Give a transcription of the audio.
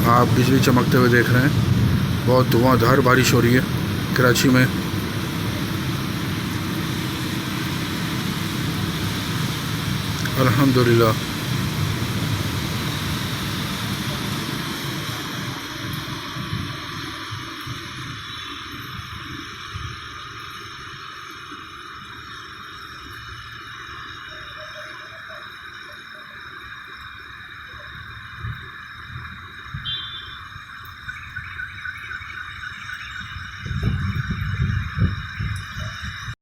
आप बिजली चमकते हुए देख रहे हैं। बहुत धुआंधार बारिश हो रही है कराची में। अल्हम्दुलिल्लाह।